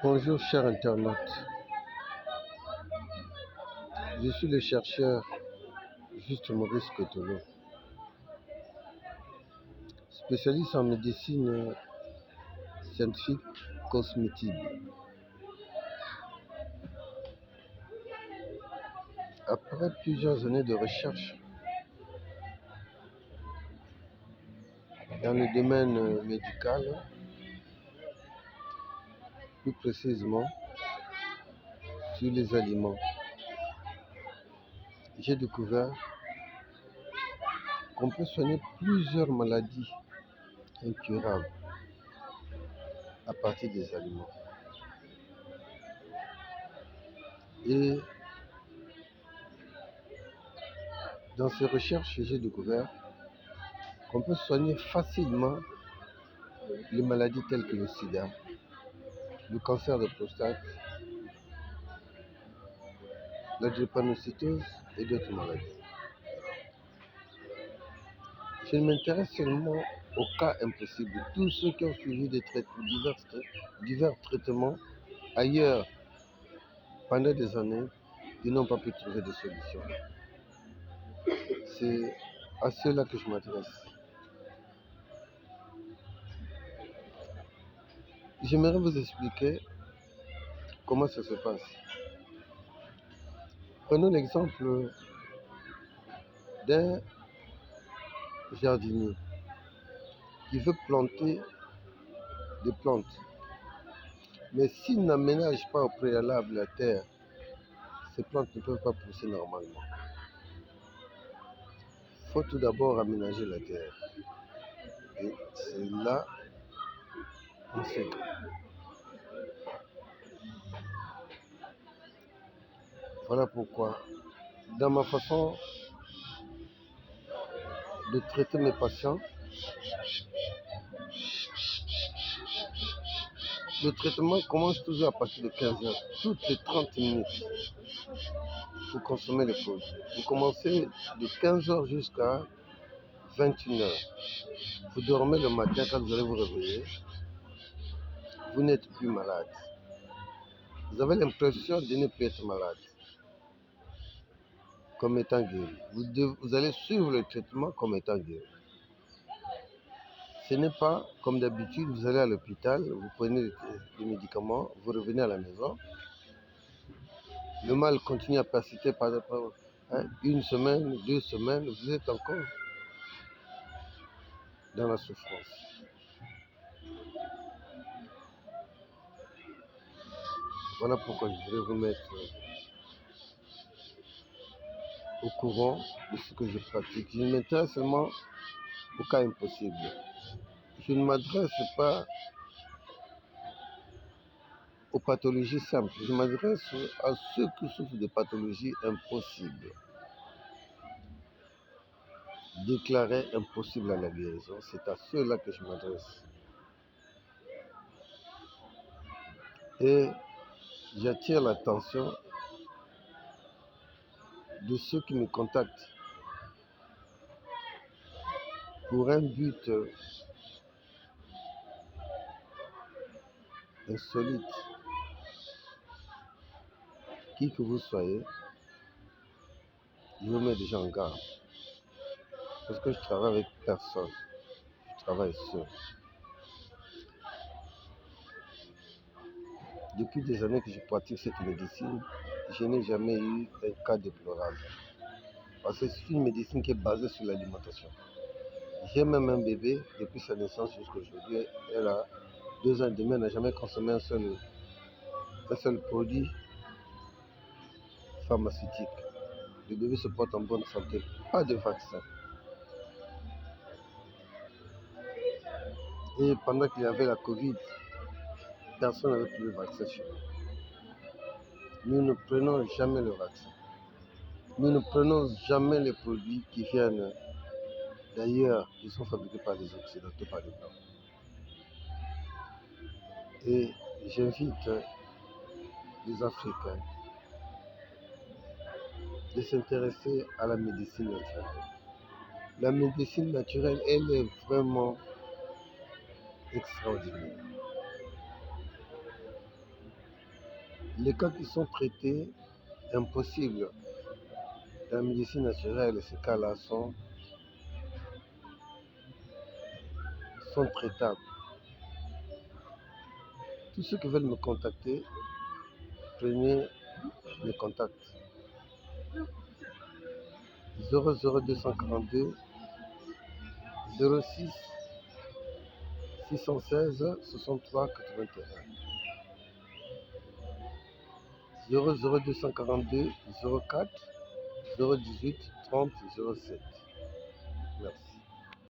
Bonjour chers internautes, je suis le chercheur Juste Maurice Cotolo, spécialiste en médecine scientifique cosmétique. Après plusieurs années de recherche dans le domaine médical, plus précisément sur les aliments, j'ai découvert qu'on peut soigner plusieurs maladies incurables à partir des aliments. Et dans ces recherches, j'ai découvert qu'on peut soigner facilement les maladies telles que le sida, le cancer de prostate, la drépanocytose et d'autres maladies. Je m'intéresse seulement aux cas impossibles. Tous ceux qui ont suivi divers traitements ailleurs pendant des années, ils n'ont pas pu trouver de solution. C'est à ceux-là que je m'adresse. J'aimerais vous expliquer comment ça se passe. Prenons l'exemple d'un jardinier qui veut planter des plantes. Mais s'il n'aménage pas au préalable la terre, ces plantes ne peuvent pas pousser normalement. Il faut tout d'abord aménager la terre. Et c'est là un secret. Voilà pourquoi, dans ma façon de traiter mes patients, le traitement commence toujours à partir de 15 heures. Toutes les 30 minutes, vous consommez les produits. Vous commencez de 15 heures jusqu'à 21 heures. Vous dormez le matin, quand vous allez vous réveiller, vous n'êtes plus malade. Vous avez l'impression de ne plus être malade, comme étant guéri. Vous allez suivre le traitement comme étant guéri. Ce n'est pas comme d'habitude, vous allez à l'hôpital, vous prenez des médicaments, vous revenez à la maison. Le mal continue à persister pendant une semaine, 2 semaines, vous êtes encore dans la souffrance. Voilà pourquoi je voudrais vous mettre au courant de ce que je pratique. Je m'intéresse seulement aux cas impossibles. Je ne m'adresse pas aux pathologies simples. Je m'adresse à ceux qui souffrent de pathologies impossibles. Déclarés impossibles à la guérison, c'est à ceux-là que je m'adresse. Et j'attire l'attention de ceux qui me contactent pour un but insolite. Qui que vous soyez, je vous mets déjà en garde. Parce que je travaille avec personne. Je travaille seul. Depuis des années que je pratique cette médecine, je n'ai jamais eu un cas déplorable. Parce que c'est une médecine qui est basée sur l'alimentation. J'ai même un bébé, depuis sa naissance jusqu'à aujourd'hui, elle a 2 ans et demi, elle n'a jamais consommé un seul produit pharmaceutique. Le bébé se porte en bonne santé, pas de vaccin. Et pendant qu'il y avait la Covid, personne n'avait pris le vaccin chez nous. Nous ne prenons jamais le vaccin. Nous ne prenons jamais les produits qui viennent d'ailleurs, qui sont fabriqués par les Occidentaux, par les Blancs. Et j'invite les Africains de s'intéresser à la médecine naturelle. La médecine naturelle, elle est vraiment extraordinaire. Les cas qui sont traités, impossible. Dans la médecine naturelle, ces cas-là sont traitables. Tous ceux qui veulent me contacter, prenez mes contacts. 00242 06 616 63 81. 00242 04 018 30 07.